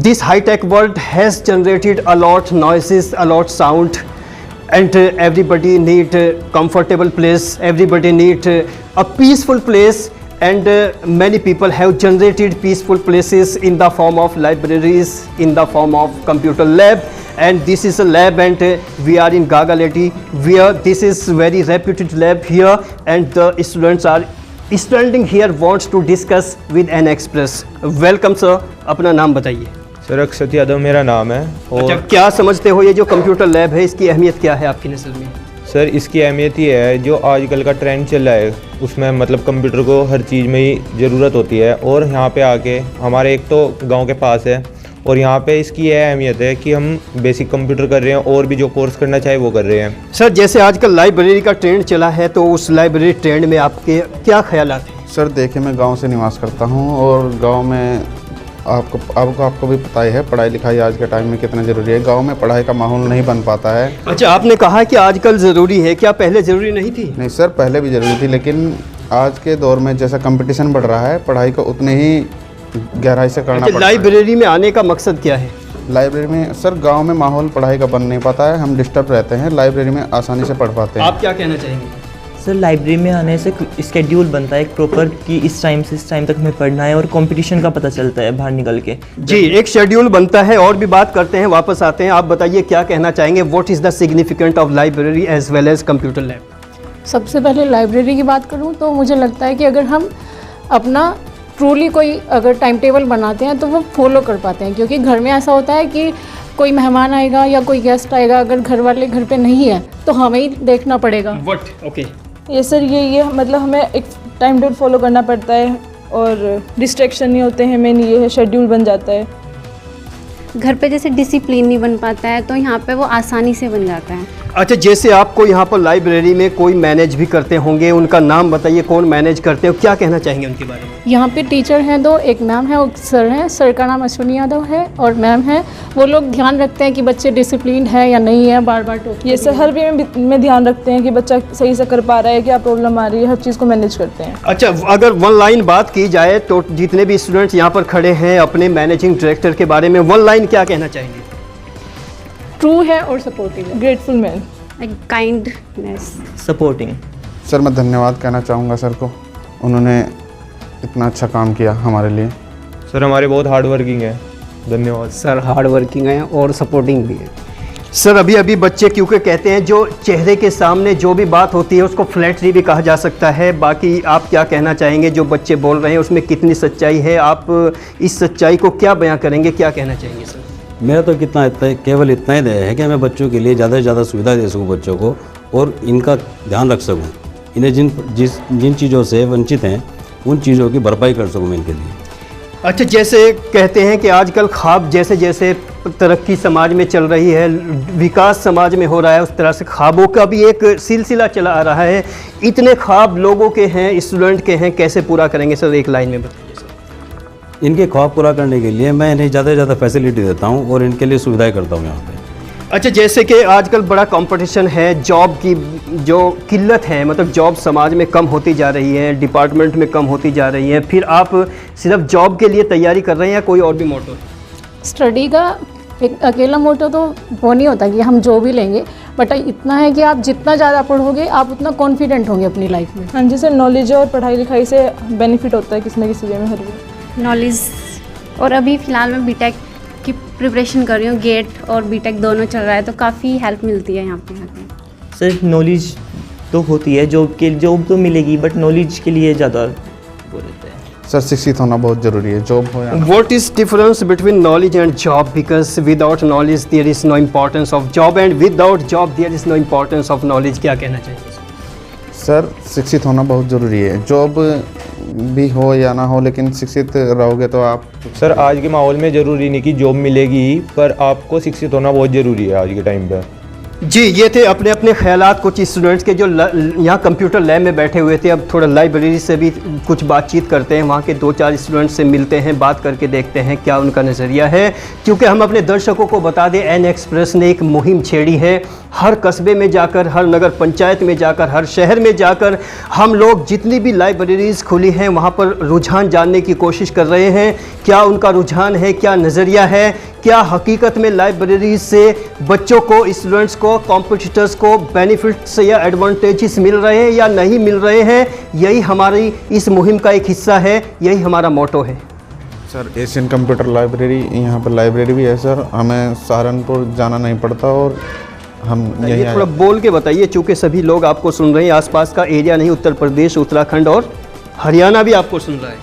this high-tech world has generated a lot noises, a lot sound, and everybody need a comfortable place, everybody need a peaceful place, and many people have generated peaceful places in the form of libraries, in the form of computer lab, and this is a lab, and we are in Gagaleti, where this is very reputed lab here, and the students are standing here, wants to discuss with N Express. Welcome sir, अपना नाम बताइए। Sir अक्षत यादव मेरा नाम है। और अच्छा, क्या समझते हो ये जो कंप्यूटर लैब है, इसकी अहमियत क्या है आपकी नज़र में? सर इसकी अहमियत ये है, जो आजकल का ट्रेंड चल रहा है उसमें मतलब कंप्यूटर को हर चीज़ में ही ज़रूरत होती है, और यहाँ पे आके हमारे एक तो गांव के पास है, और यहाँ पे इसकी यह अहमियत है कि हम बेसिक कंप्यूटर कर रहे हैं और भी जो कोर्स करना चाहे वो कर रहे हैं। सर जैसे आजकल लाइब्रेरी का ट्रेंड चला है, तो उस लाइब्रेरी ट्रेंड में आपके क्या ख्यालात हैं? सर देखिए, मैं गांव से निवास करता हूं, और गांव में आपको भी पता ही है पढ़ाई लिखाई आज के टाइम में कितना ज़रूरी है। गांव में पढ़ाई का माहौल नहीं बन पाता है। अच्छा, आपने कहा कि आजकल ज़रूरी है, क्या पहले ज़रूरी नहीं थी? नहीं सर, पहले भी ज़रूरी थी, लेकिन आज के दौर में जैसा कंपटीशन बढ़ रहा है, पढ़ाई को उतने ही गहराई से करना पड़ता है। लाइब्रेरी में आने का मकसद क्या है? लाइब्रेरी में सर गांव में माहौल पढ़ाई का बन नहीं पाता है, हम डिस्टर्ब रहते हैं, लाइब्रेरी में आसानी से पढ़ पाते हैं। आप क्या कहना चाहेंगे? सर लाइब्रेरी में आने से स्केड्यूल बनता है एक प्रॉपर कि इस टाइम से इस टाइम तक हमें पढ़ना है, और कंपटीशन का पता चलता है बाहर निकल के। जी, एक शेड्यूल बनता है। और भी बात करते हैं, वापस आते हैं। आप बताइए क्या कहना चाहेंगे, what is the significant of library as well as computer lab? सबसे पहले लाइब्रेरी की बात करूं तो मुझे लगता है कि अगर हम अपना ट्रूली कोई अगर टाइम टेबल बनाते हैं तो वो फॉलो कर पाते हैं, क्योंकि घर में ऐसा होता है कि कोई मेहमान आएगा या कोई गेस्ट आएगा, अगर घर वाले घर पे नहीं है तो हमें ही देखना पड़ेगा। ओके ये सर ये मतलब हमें एक टाइम टेबल फॉलो करना पड़ता है, और डिस्ट्रैक्शन नहीं होते हैं, मेन ये है शेड्यूल बन जाता है। घर पे जैसे डिसिप्लिन नहीं बन पाता है, तो यहाँ पे वो आसानी से बन जाता है। अच्छा, जैसे आपको यहाँ पर लाइब्रेरी में कोई मैनेज भी करते होंगे, उनका नाम बताइए, कौन मैनेज करते हो, क्या कहना चाहेंगे उनके बारे में? यहाँ पे टीचर हैं दो, एक मैम है और सर हैं। सर का नाम अश्विनी यादव है और मैम है, वो लोग ध्यान रखते हैं कि बच्चे डिसिप्लिन है या नहीं है, बार बार टोकते ये सर हर वे में ध्यान रखते हैं कि बच्चा सही से कर पा रहा है, क्या प्रॉब्लम आ रही है, हर चीज़ को मैनेज करते हैं। अच्छा, अगर वन लाइन बात की जाए तो जितने भी स्टूडेंट्स यहाँ पर खड़े हैं, अपने मैनेजिंग डायरेक्टर के बारे में वन लाइन क्या कहना चाहेंगे? ट्रू है और सपोर्टिव है। Grateful man, kindness, supporting. Sir मैं धन्यवाद कहना चाहूँगा सर को, उन्होंने इतना अच्छा काम किया हमारे लिए। सर हमारे बहुत हार्ड वर्किंग है, धन्यवाद। सर हार्ड वर्किंग है और सपोर्टिंग भी है। सर अभी बच्चे क्योंकि कहते हैं जो चेहरे के सामने जो भी बात होती है उसको फ्लैटरी भी कहा जा सकता है। बाकी आप क्या कहना चाहेंगे, जो बच्चे बोल रहे हैं उसमें कितनी सच्चाई है? आप इस सच्चाई को क्या बयां करेंगे, क्या कहना चाहेंगे सर? मेरा तो केवल इतना ही है कि मैं बच्चों के लिए ज़्यादा से ज़्यादा सुविधा दे सकूँ बच्चों को, और इनका ध्यान रख सकूँ, इन्हें जिन चीज़ों से वंचित हैं उन चीज़ों की भरपाई कर सकूँ मैं इनके लिए। अच्छा, जैसे कहते हैं कि आजकल ख्वाब जैसे जैसे तरक्की समाज में चल रही है, विकास समाज में हो रहा है, उस तरह से ख्वाबों का भी एक सिलसिला चला आ रहा है। इतने ख्वाब लोगों के हैं, स्टूडेंट के हैं, कैसे पूरा करेंगे सर? एक लाइन में बताइए सर। इनके ख्वाब पूरा करने के लिए मैं इन्हें ज़्यादा से ज़्यादा फैसिलिटी देता हूँ और इनके लिए सुविधाएँ करता हूँ यहाँ पर। अच्छा, जैसे कि आजकल बड़ा कंपटीशन है, जॉब की जो किल्लत है, मतलब जॉब समाज में कम होती जा रही है, डिपार्टमेंट में कम होती जा रही है, फिर आप सिर्फ जॉब के लिए तैयारी कर रहे हैं या कोई और भी मोटो? स्टडी का एक अकेला मोटो तो वो नहीं होता कि हम जो भी लेंगे, बट इतना है कि आप जितना ज़्यादा पढ़ोगे आप उतना कॉन्फिडेंट होंगे अपनी लाइफ में। हाँ जी सर, नॉलेज और पढ़ाई लिखाई से बेनिफिट होता है किसी न किसी वे में, हर वे नॉलेज। और अभी फ़िलहाल मैं बीटेक की प्रिपरेशन कर रही हूँ, गेट और बीटेक दोनों चल रहा है, तो काफ़ी हेल्प मिलती है यहाँ पे आके। सर नॉलेज तो होती है, जॉब तो मिलेगी, बट नॉलेज के लिए ज़्यादा वो रहता है। सर शिक्षित होना बहुत ज़रूरी है, जॉब हो या What is difference between knowledge and job? Because without knowledge there is no importance of job, and without job there is no importance of knowledge. क्या कहना चाहिए सर? शिक्षित होना बहुत ज़रूरी है, जॉब भी हो या ना हो, लेकिन शिक्षित रहोगे तो आप। सर आज के माहौल में ज़रूरी नहीं कि जॉब मिलेगी, पर आपको शिक्षित होना बहुत ज़रूरी है आज के टाइम पर। जी, ये थे अपने अपने ख्यालात कुछ स्टूडेंट्स के जो यहाँ कंप्यूटर लैब में बैठे हुए थे। अब थोड़ा लाइब्रेरी से भी कुछ बातचीत करते हैं, वहाँ के 2-4 स्टूडेंट्स से मिलते हैं, बात करके देखते हैं क्या उनका नज़रिया है। क्योंकि हम अपने दर्शकों को बता दें, एन एक्सप्रेस ने एक मुहिम छेड़ी है। हर कस्बे में जाकर, हर नगर पंचायत में जाकर, हर शहर में जाकर हम लोग जितनी भी लाइब्रेरीज़ खुली हैं वहाँ पर रुझान जानने की कोशिश कर रहे हैं। क्या उनका रुझान है, क्या नज़रिया है, क्या हकीकत में लाइब्रेरी से बच्चों को, स्टूडेंट्स को, कॉम्पिटिटर्स को बेनिफिट्स या एडवांटेजेस मिल रहे हैं या नहीं मिल रहे हैं। यही हमारी इस मुहिम का एक हिस्सा है, यही हमारा मोटो है। सर एशियन कंप्यूटर लाइब्रेरी, यहाँ पर लाइब्रेरी भी है सर। हमें सहारनपुर जाना नहीं पड़ता और हम ये थोड़ा बोल के बताइए, चूँकि सभी लोग आपको सुन रहे हैं, आसपास का एरिया नहीं, उत्तर प्रदेश, उत्तराखंड और हरियाणा भी आपको सुन रहा है।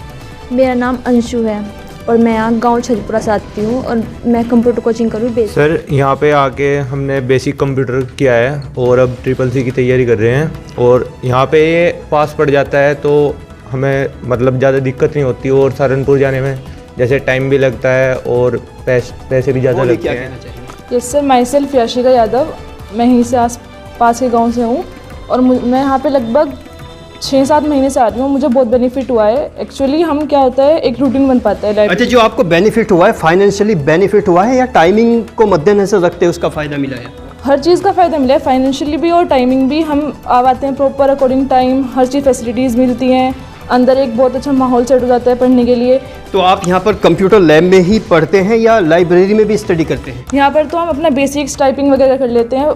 मेरा नाम अंशु है और मैं यहाँ गांव छजपुरा से आती हूँ और मैं कंप्यूटर कोचिंग करूँ बेसिक। सर यहाँ पे आके हमने बेसिक कंप्यूटर किया है और अब CCC की तैयारी कर रहे हैं और यहाँ पे ये पास पड़ जाता है तो हमें मतलब ज़्यादा दिक्कत नहीं होती और सहारनपुर जाने में जैसे टाइम भी लगता है और पैसे भी ज़्यादा लगते हैं। Yes sir, my self Yashika Yadav, मैं यहीं से आस पास के गाँव से हूँ और मैं यहाँ पर लगभग 6-7 महीने से आ रही हूँ। मुझे बहुत बेनिफिट हुआ है। एक्चुअली हम क्या होता है, एक रूटीन बन पाता है। अच्छा, जो आपको बेनिफिट हुआ है, फाइनेंशियली बेनिफिट हुआ है या टाइमिंग को मद्देनजर रखते उसका फ़ायदा मिला है? हर चीज़ का फ़ायदा मिला है, फाइनेंशियली भी और टाइमिंग भी। हम आते हैं प्रॉपर अकॉर्डिंग टाइम, हर चीज़ फैसिलिटीज़ मिलती हैं, अंदर एक बहुत अच्छा माहौल सेट हो जाता है पढ़ने के लिए। तो आप यहाँ पर कंप्यूटर लैब में ही पढ़ते हैं या लाइब्रेरी में भी स्टडी करते हैं? यहाँ पर तो हम अपना बेसिक्स टाइपिंग वगैरह कर लेते हैं,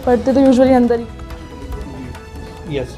पढ़ते तो यूजुअली अंदर ही। यस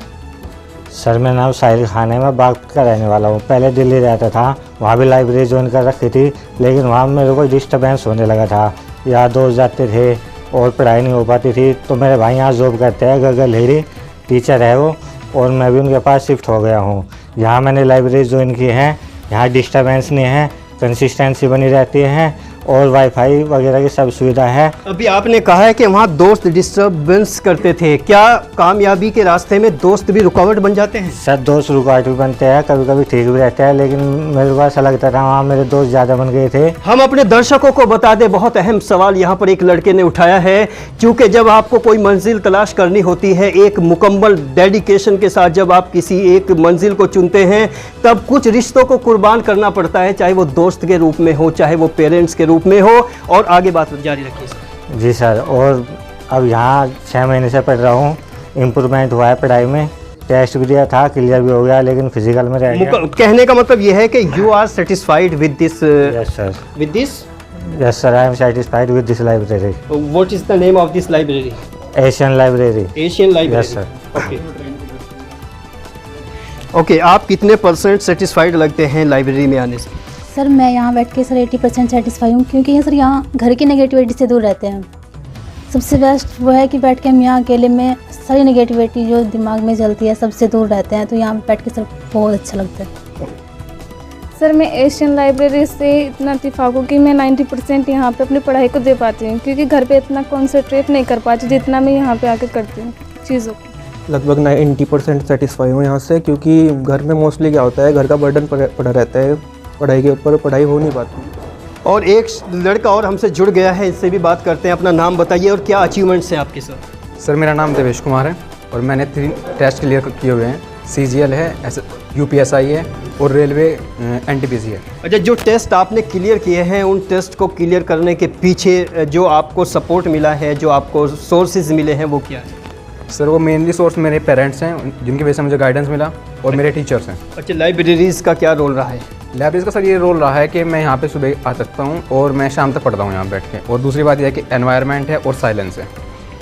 सर, मेरा नाम साहिल खान है, मैं बाग का रहने वाला हूँ। पहले दिल्ली रहता था, वहाँ भी लाइब्रेरी ज्वाइन कर रखी थी, लेकिन वहाँ मेरे को डिस्टर्बेंस होने लगा था। यहाँ दोस्त जाते थे और पढ़ाई नहीं हो पाती थी, तो मेरे भाई यहाँ जॉब करते हैं, गगल हेरी टीचर है वो, और मैं भी उनके पास शिफ्ट हो गया हूँ। यहाँ मैंने लाइब्रेरी ज्वाइन की है, यहाँ डिस्टर्बेंस नहीं है, कंसिस्टेंसी बनी रहती है और वाईफाई वगैरह की सब सुविधा है। अभी आपने कहा है कि वहाँ दोस्त डिस्टर्बेंस करते थे, क्या कामयाबी के रास्ते में दोस्त भी रुकावट बन जाते हैं? सर, दोस्त रुकावट भी बनते हैं, कभी कभी ठीक भी रहते हैं, लेकिन मेरे को ऐसा लगता था वहाँ मेरे दोस्त ज़्यादा बन गए थे। हम अपने दर्शकों को बता दें, बहुत अहम सवाल यहाँ पर एक लड़के ने उठाया है। क्योंकि जब आपको कोई मंजिल तलाश करनी होती है, एक मुकम्मल डेडिकेशन के साथ जब आप किसी एक मंजिल को चुनते हैं, तब कुछ रिश्तों को कुर्बान करना पड़ता है, चाहे वो दोस्त के रूप में हो, चाहे वो पेरेंट्स के रूप में हो। और आगे बात जारी रखिए सर। जी सर, और अब यहाँ 6 महीने से पढ़ रहा हूँ, इम्प्रूवमेंट हुआ है पढ़ाई में, टेस्ट भी दिया था, क्लियर भी हो गया, लेकिन फिजिकल में रह गया। कहने का मतलब ये है कि you are satisfied with this? Yes sir. With this? Yes sir, I am satisfied with this library. What is the name of this library? Asian library. Asian library. Yes sir. Okay, आप कितने % satisfied लगते हैं library में आने से? Sir, मैं यहाँ बैठ के सर 80% सेटिस्फाई हूँ, क्योंकि सर यहाँ घर की नेगेटिविटी से दूर रहते हैं। सबसे बेस्ट वो है कि बैठ के हम यहाँ अकेले में सारी नेगेटिविटी जो दिमाग में चलती है सबसे दूर रहते हैं, तो यहाँ बैठ के सर बहुत अच्छा लगता है। सर, मैं एशियन लाइब्रेरी से इतना इत्तेफाक हूँ कि मैं 90% यहाँ पे अपनी पढ़ाई को दे पाती हूँ, क्योंकि घर पे इतना कॉन्सेंट्रेट नहीं कर पाती जितना मैं यहाँ पे आके करती हूँ चीज़ों को। लगभग 90% सेटिस्फाई हूँ यहाँ से, क्योंकि घर में मोस्टली क्या होता है, घर का बर्डन पड़ा रहता है, पढ़ाई के ऊपर पढ़ाई हो नहीं पाती। और एक लड़का और हमसे जुड़ गया है, इससे भी बात करते हैं। अपना नाम बताइए और क्या अचीवमेंट्स हैं आपके साथ? सर, मेरा नाम देवेश कुमार है और मैंने 3 टेस्ट क्लियर किए हुए हैं। CGL है, UPSI है और रेलवे NTPC है। अच्छा, जो टेस्ट आपने क्लियर किए हैं, उन टेस्ट को क्लियर करने के पीछे जो आपको सपोर्ट मिला है, जो आपको सोर्सेज मिले हैं, वो क्या है? सर, वो मेनली सोर्स मेरे पेरेंट्स हैं, जिनकी वजह से मुझे गाइडेंस मिला, और मेरे टीचर्स हैं। अच्छा, लाइब्रेरीज़ का क्या रोल रहा है? लाइब्रेरीज़ का सर ये रोल रहा है कि मैं यहाँ पे सुबह आ सकता हूँ और मैं शाम तक पढ़ता हूँ यहाँ बैठ के, और दूसरी बात यह है कि एनवायरनमेंट है और साइलेंस है।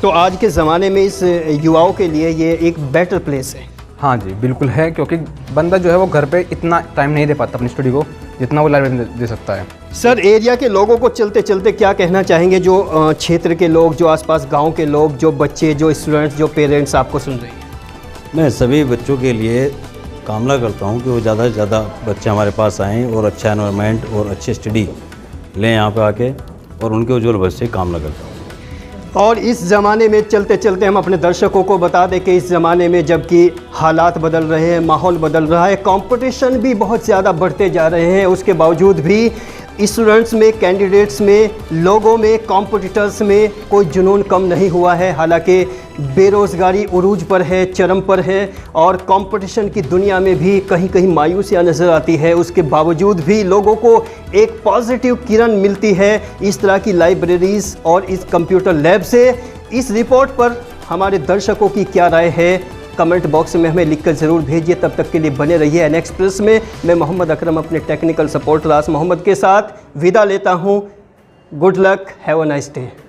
तो आज के ज़माने में इस युवाओं के लिए ये एक बेटर प्लेस है। हाँ जी, बिल्कुल है, क्योंकि बंदा जो है वो घर पे इतना टाइम नहीं दे पाता अपनी स्टडी को, जितना वो लाइब्रेरी में दे सकता है। सर, एरिया के लोगों को चलते चलते क्या कहना चाहेंगे, जो क्षेत्र के लोग, जो आसपास गांव के लोग, जो बच्चे, जो स्टूडेंट्स, जो पेरेंट्स आपको सुन रहे हैं? मैं सभी बच्चों के लिए कामना करता हूं कि वो ज़्यादा से ज़्यादा बच्चे हमारे पास आएँ और अच्छा एनवायरनमेंट और अच्छी स्टडी लें यहाँ पे आके, और उनके उज्ज्वल भविष्य की कामना करता हूँ। और इस ज़माने में चलते चलते हम अपने दर्शकों को बता दें कि इस ज़माने में जबकि हालात बदल रहे हैं, माहौल बदल रहा है, कंपटीशन भी बहुत ज़्यादा बढ़ते जा रहे हैं, उसके बावजूद भी स्टूडेंट्स में, कैंडिडेट्स में, लोगों में, कॉम्पिटिटर्स में कोई जुनून कम नहीं हुआ है। हालांकि बेरोज़गारी उरूज पर है, चरम पर है और कंपटीशन की दुनिया में भी कहीं कहीं मायूसियाँ नज़र आती है। उसके बावजूद भी लोगों को एक पॉजिटिव किरण मिलती है इस तरह की लाइब्रेरीज़ और इस कंप्यूटर लैब से। इस रिपोर्ट पर हमारे दर्शकों की क्या राय है, कमेंट बॉक्स में हमें लिखकर ज़रूर भेजिए। तब तक के लिए बने रहिए एन एक्सप्रेस में। मैं मोहम्मद अकरम अपने टेक्निकल सपोर्टर रास मोहम्मद के साथ विदा लेता हूँ। Good luck, have a nice day.